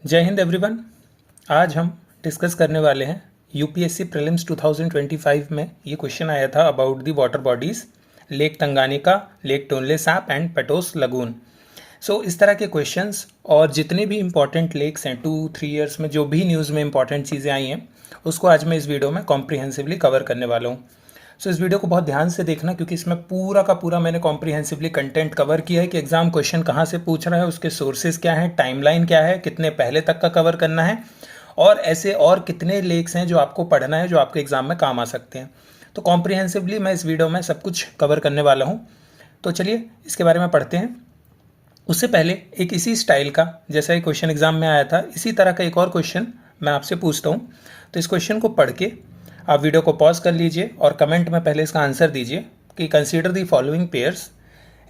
जय हिंद एवरीवन। आज हम डिस्कस करने वाले हैं यूपीएससी प्रीलिम्स 2025 में ये क्वेश्चन आया था about the water bodies lake Tanganyika, lake Tonle Sap and Patos lagoon. So इस तरह के क्वेश्चंस और जितने भी इंपॉर्टेंट लेक्स हैं 2-3 ईयर्स में जो भी न्यूज़ में इंपॉर्टेंट चीज़ें आई हैं उसको आज मैं इस वीडियो में कॉम्प्रिहेंसिवली कवर करने वाला हूँ। सो इस वीडियो को बहुत ध्यान से देखना क्योंकि इसमें पूरा का पूरा मैंने कॉम्प्रिहेंसिवली कंटेंट कवर किया है कि एग्जाम क्वेश्चन कहाँ से पूछ रहा है, उसके सोर्सेज क्या हैं, टाइमलाइन क्या है, कितने पहले तक का कवर करना है और ऐसे और कितने लेक्स हैं जो आपको पढ़ना है जो आपके एग्जाम में काम आ सकते हैं। तो कॉम्प्रिहेंसिवली मैं इस वीडियो में सब कुछ कवर करने वाला हूँ। तो चलिए इसके बारे में पढ़ते हैं। उससे पहले एक इसी स्टाइल का जैसा एक क्वेश्चन एग्जाम में आया था इसी तरह का एक और क्वेश्चन मैं आपसे पूछता हूँ। तो इस क्वेश्चन को पढ़ के आप वीडियो को पॉज कर लीजिए और कमेंट में पहले इसका आंसर दीजिए कि consider the following pairs.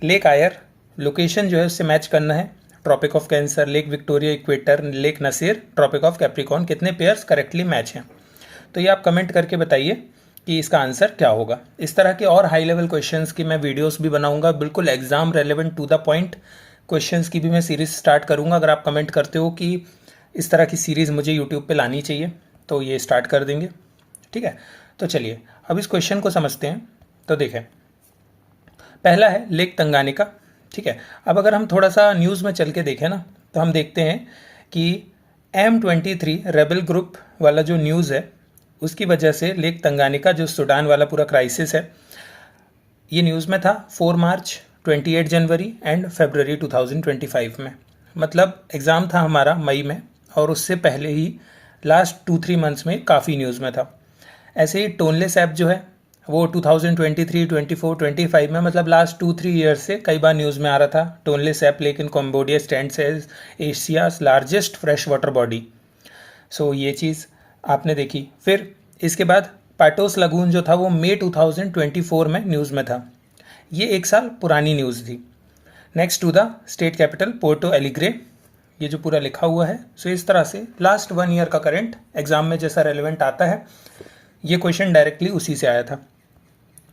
Lake Eyre location जो है उससे मैच करना है, Tropic of Cancer, Lake Victoria equator, Lake Nasser, Tropic of Capricorn, कितने पेयर्स करेक्टली मैच हैं। तो ये आप कमेंट करके बताइए कि इसका आंसर क्या होगा। इस तरह के और हाई लेवल क्वेश्चंस की मैं वीडियोस भी बनाऊंगा, बिल्कुल exam relevant to the point questions की भी मैं सीरीज स्टार्ट करूंगा। अगर आप कमेंट करते हो कि इस तरह की सीरीज़ मुझे यूट्यूब पे लानी चाहिए तो ये स्टार्ट कर देंगे, ठीक है। तो चलिए अब इस क्वेश्चन को समझते हैं। तो देखें, पहला है लेक तंगानिका, ठीक है। अब अगर हम थोड़ा सा न्यूज़ में चल के देखें ना तो हम देखते हैं कि M23 रेबल ग्रुप वाला जो न्यूज़ है उसकी वजह से लेक तंगानिका जो सूडान वाला पूरा क्राइसिस है ये न्यूज़ में था 4 मार्च, 28 जनवरी एंड फरवरी 2025 में। मतलब एग्ज़ाम था हमारा मई में और उससे पहले ही लास्ट 2-3 मंथ्स में काफ़ी न्यूज़ में था। ऐसे ही टोनले सैप जो है वो 2023, 24, 25 में मतलब लास्ट 2-3 ईयर्स से कई बार न्यूज़ में आ रहा था। Tonle Sap lake in Cambodia stands as Asia's largest fresh water body. So ये चीज़ आपने देखी। फिर इसके बाद पैटोस लगून जो था वो मई 2024 में न्यूज़ में था। ये एक साल पुरानी न्यूज़ थी। Next to the state capital Porto Alegre, ये जो पूरा लिखा हुआ है। सो इस तरह से लास्ट 1 ईयर का करंट एग्जाम में जैसा रेलेवेंट आता है ये क्वेश्चन डायरेक्टली उसी से आया था।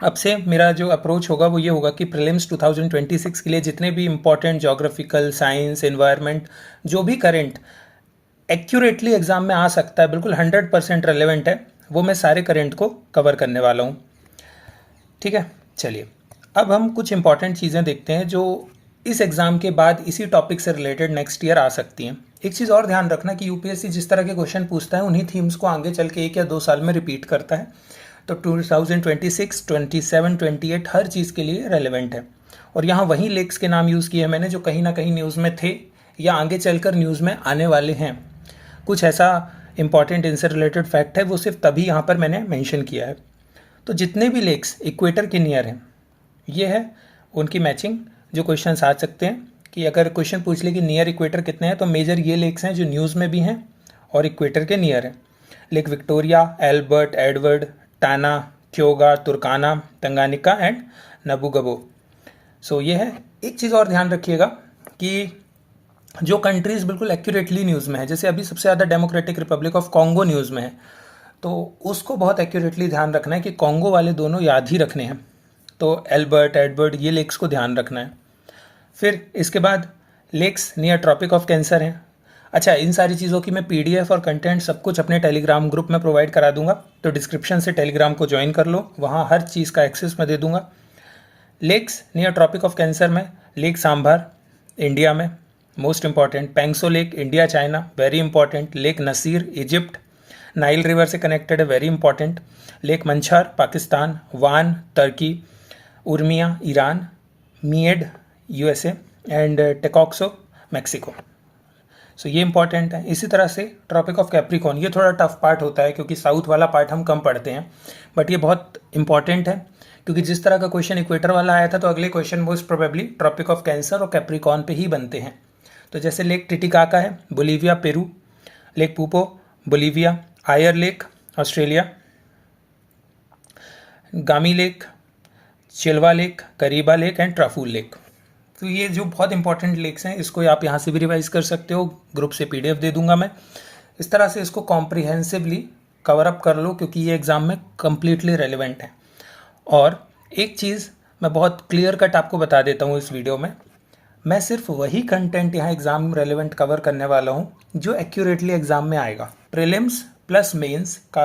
अब से मेरा जो अप्रोच होगा वो ये होगा कि प्रीलिम्स 2026 के लिए जितने भी इंपॉर्टेंट ज्योग्राफिकल, साइंस, एनवायरनमेंट जो भी करंट एक्यूरेटली एग्जाम में आ सकता है, बिल्कुल 100% रेलेवेंट है, वो मैं सारे करंट को कवर करने वाला हूँ, ठीक है। चलिए अब हम कुछ इंपॉर्टेंट चीज़ें देखते हैं जो इस एग्ज़ाम के बाद इसी टॉपिक से रिलेटेड नेक्स्ट ईयर आ सकती हैं। एक चीज़ और ध्यान रखना कि यूपीएससी जिस तरह के क्वेश्चन पूछता है उन्हीं थीम्स को आगे चल के 1 या 2 साल में रिपीट करता है। तो 2026, 27, 28 हर चीज़ के लिए रेलेवेंट है। और यहाँ वही लेक्स के नाम यूज़ किए मैंने जो कहीं ना कहीं न्यूज़ में थे या आगे चलकर न्यूज़ में आने वाले हैं। कुछ ऐसा इंपॉर्टेंट इनसे रिलेटेड फैक्ट है वो सिर्फ तभी यहाँ पर मैंने मेंशन किया है। तो जितने भी लेक्स इक्वेटर के नियर हैं ये है उनकी मैचिंग जो क्वेश्चन आ सकते हैं कि अगर क्वेश्चन पूछ ले कि नियर इक्वेटर कितने हैं तो मेजर ये लेक्स हैं जो न्यूज़ में भी हैं और इक्वेटर के नियर हैं। Lake Victoria, Albert, Edward, Tana, Kyoga, Turkana, Tanganyika and Nabugabo. So ये है। एक चीज़ और ध्यान रखिएगा कि जो कंट्रीज़ बिल्कुल एक्यूरेटली न्यूज़ में है, जैसे अभी सबसे ज़्यादा democratic Republic of Congo news में है, तो उसको बहुत एक्यूरेटली ध्यान रखना है कि कॉन्गो वाले दोनों याद ही रखने हैं। तो एल्बर्ट, एडवर्ड ये लेक्स को ध्यान रखना है। फिर इसके बाद lakes near tropic of Cancer हैं। अच्छा, इन सारी चीज़ों की मैं पीडीएफ और कंटेंट सब कुछ अपने टेलीग्राम ग्रुप में प्रोवाइड करा दूंगा, तो डिस्क्रिप्शन से टेलीग्राम को ज्वाइन कर लो, वहाँ हर चीज़ का एक्सेस मैं दे दूंगा। Lakes near tropic of cancer में लेक सांभर इंडिया में most important, Pangso lake India China very important, lake Nasser Egypt Nile river से कनेक्टेड है very important, lake Manchar Pakistan, Van Turkey, Urmia Iran, Mead USA and Texcoco Mexico. So ये important है। इसी तरह से tropic of Capricorn, ये थोड़ा टफ पार्ट होता है क्योंकि साउथ वाला पार्ट हम कम पढ़ते हैं, बट ये बहुत इंपॉर्टेंट है क्योंकि जिस तरह का क्वेश्चन इक्वेटर वाला आया था तो अगले question most probably tropic of cancer और कैप्रिकॉर्न पे ही बनते हैं। तो जैसे लेक टिटिकाका है Bolivia Peru, lake Poopo Bolivia, Eyre lake Australia, Ngami lake, Chilwa lake, Kariba lake and Traful lake. तो ये जो बहुत इंपॉर्टेंट लेक्स हैं इसको आप यहाँ से भी रिवाइज कर सकते हो, ग्रुप से पीडीएफ दे दूंगा मैं। इस तरह से इसको कॉम्प्रिहेंसिवली कवर अप कर लो क्योंकि ये एग्ज़ाम में कम्प्लीटली रेलिवेंट है। और एक चीज़ मैं बहुत क्लियर कट आपको बता देता हूँ इस वीडियो में, मैं सिर्फ वही कंटेंट यहाँ एग्ज़ाम रेलेवेंट कवर करने वाला हूँ जो एक्यूरेटली एग्ज़ाम में आएगा। प्रीलिम्स प्लस मेंस का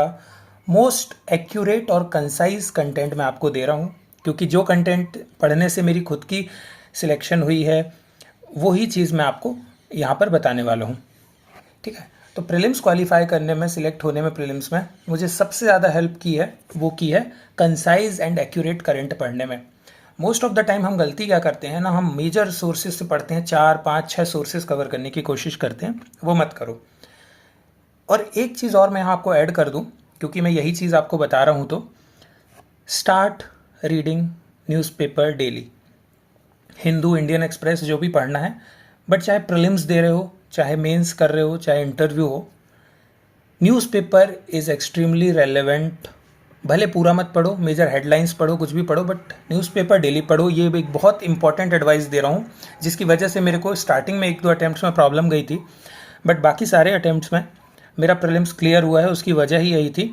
मोस्ट एक्यूरेट और कंसाइज कंटेंट मैं आपको दे रहा हूँ, क्योंकि जो कंटेंट पढ़ने से मेरी खुद की सिलेक्शन हुई है वही चीज़ मैं आपको यहाँ पर बताने वाला हूँ। ठीक है, तो प्रीलिम्स क्वालिफाई करने में, सिलेक्ट होने में प्रीलिम्स में मुझे सबसे ज़्यादा हेल्प की है वो की है कंसाइज एंड एक्यूरेट करंट पढ़ने में। मोस्ट ऑफ द टाइम हम गलती क्या करते हैं ना, हम मेजर सोर्सेज से पढ़ते हैं, 4 5 6 सोर्सेज कवर करने की कोशिश करते हैं, वो मत करो। और एक चीज़ और मैं यहाँ आपको ऐड कर दूँ, क्योंकि मैं यही चीज़ आपको बता रहा हूँ, तो start reading newspaper daily. Hindu, Indian express जो भी पढ़ना है, बट चाहे प्रीलिम्स दे रहे हो, चाहे मेंस कर रहे हो, चाहे इंटरव्यू हो, न्यूज़पेपर इज़ एक्सट्रीमली रेलेवेंट। भले पूरा मत पढ़ो, मेजर हेडलाइंस पढ़ो, कुछ भी पढ़ो, बट न्यूज़पेपर डेली पढ़ो। ये एक बहुत इंपॉर्टेंट एडवाइस दे रहा हूँ, जिसकी वजह से मेरे को स्टार्टिंग में 1-2 अटैम्प्ट्स में प्रॉब्लम गई थी, बट बाकी सारे अटैम्प्ट्स में मेरा प्रीलिम्स क्लियर हुआ है। उसकी वजह ही यही थी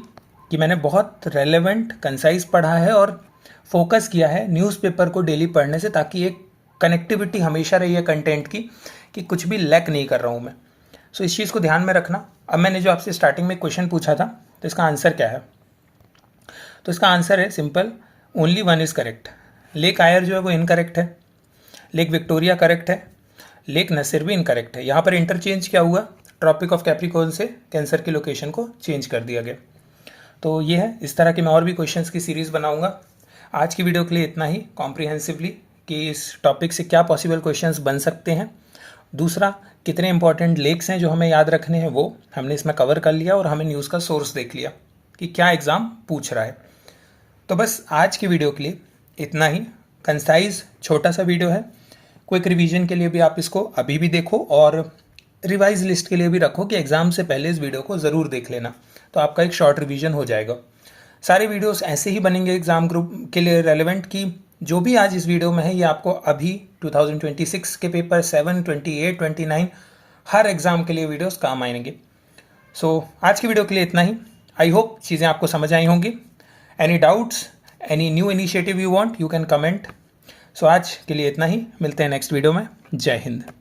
कि मैंने बहुत रेलेवेंट कंसाइज पढ़ा है और फोकस किया है न्यूज़पेपर को डेली पढ़ने से, ताकि एक कनेक्टिविटी हमेशा रही है कंटेंट की, कि कुछ भी लैक नहीं कर रहा हूँ मैं। सो इस चीज़ को ध्यान में रखना। अब मैंने जो आपसे स्टार्टिंग में क्वेश्चन पूछा था, तो इसका आंसर क्या है? तो इसका आंसर है simple, only one is correct. Lake Eyre जो है वो इनकरेक्ट है, लेक विक्टोरिया करेक्ट है, लेक नसीर भी इनकरेक्ट है। यहाँ पर इंटरचेंज क्या हुआ, ट्रॉपिक ऑफ कैप्रिकॉर्न से कैंसर की लोकेशन को चेंज कर दिया गया। तो ये है, इस तरह के मैं और भी क्वेश्चंस की सीरीज़ बनाऊंगा। आज की वीडियो के लिए इतना ही कॉम्प्रिहेंसिवली, कि इस टॉपिक से क्या पॉसिबल क्वेश्चंस बन सकते हैं। दूसरा, कितने इंपॉर्टेंट लेक्स हैं जो हमें याद रखने हैं, वो हमने इसमें कवर कर लिया, और हमें न्यूज़ का सोर्स देख लिया कि क्या एग्ज़ाम पूछ रहा है। तो बस आज की वीडियो के लिए इतना ही। कंसाइज छोटा सा वीडियो है, क्विक रिवीजन के लिए भी आप इसको अभी भी देखो, और रिवाइज लिस्ट के लिए भी रखो कि एग्ज़ाम से पहले इस वीडियो को ज़रूर देख लेना, तो आपका एक शॉर्ट रिवीजन हो जाएगा। सारे वीडियोस ऐसे ही बनेंगे एग्ज़ाम ग्रुप के लिए रेलेवेंट, कि जो भी आज इस वीडियो में है ये आपको अभी 2026 के पेपर 7, 28, 29 हर एग्ज़ाम के लिए वीडियोस काम आएंगे। सो आज की वीडियो के लिए इतना ही। आई होप चीज़ें आपको समझ आई होंगी। Any doubts, any new initiative you want, you can comment. So आज के लिए इतना ही, मिलते हैं नेक्स्ट वीडियो में। जय हिंद।